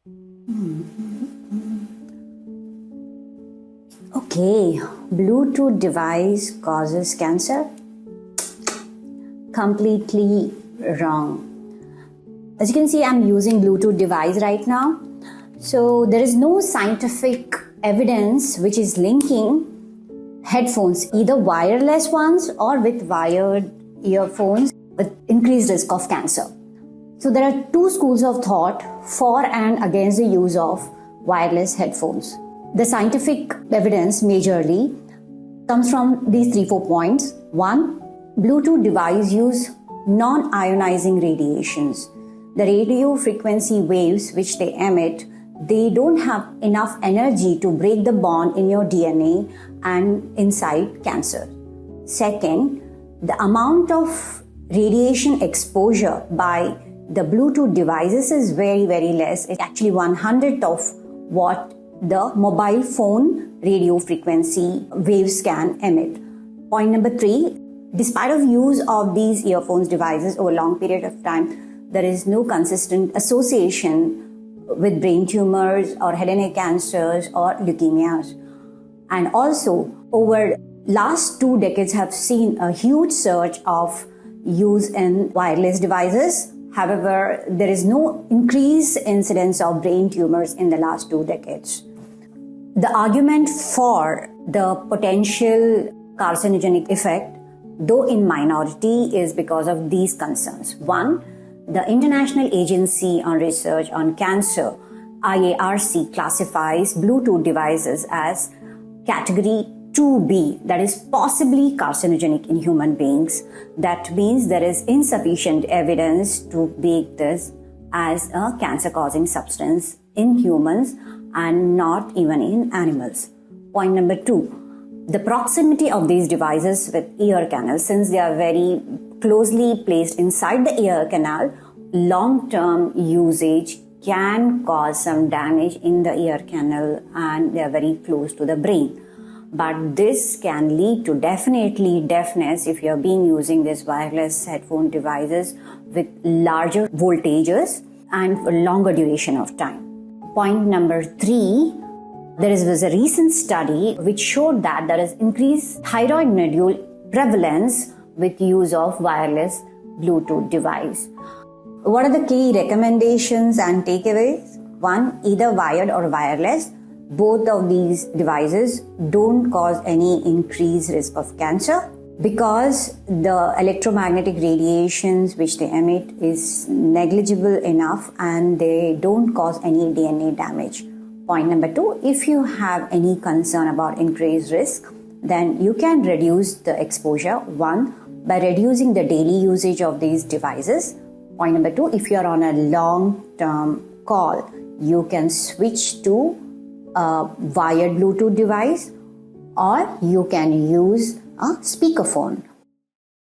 Okay, Bluetooth device causes cancer? Completely wrong. As you can see, I'm using Bluetooth device right now. So there is no scientific evidence which is linking headphones, either wireless ones or with wired earphones, with increased risk of cancer. So there are two schools of thought for and against the use of wireless headphones. The scientific evidence majorly comes from these 3-4 points. One, Bluetooth device use non-ionizing radiations. The radio frequency waves which they emit, they don't have enough energy to break the bond in your DNA and incite cancer. Second, the amount of radiation exposure by the Bluetooth devices is very, very less. It's actually 1/100th of what the mobile phone radio frequency waves can emit. Point number 3, despite of use of these earphones devices over a long period of time, there is no consistent association with brain tumors or head and neck cancers or leukemias. And also, over last 2 decades have seen a huge surge of use in wireless devices. However, there is no increased incidence of brain tumors in the last 2 decades. The argument for the potential carcinogenic effect, though in minority, is because of these concerns. One, the International Agency on Research on Cancer, IARC, classifies Bluetooth devices as category 2B, that is possibly carcinogenic in human beings. That means there is insufficient evidence to make this as a cancer-causing substance in humans and not even in animals. Point number 2, the proximity of these devices with ear canals, since they are very closely placed inside the ear canal, long-term usage can cause some damage in the ear canal and they are very close to the brain. But this can lead to definitely deafness if you're using these wireless headphone devices with larger voltages and for longer duration of time. Point number 3, there was a recent study which showed that there is increased thyroid nodule prevalence with use of wireless Bluetooth device. What are the key recommendations and takeaways? 1, either wired or wireless. Both of these devices don't cause any increased risk of cancer because the electromagnetic radiations which they emit is negligible enough and they don't cause any DNA damage. Point number 2, if you have any concern about increased risk, then you can reduce the exposure. 1, by reducing the daily usage of these devices. Point number 2, if you are on a long-term call, you can switch to a wired Bluetooth device or you can use a speakerphone.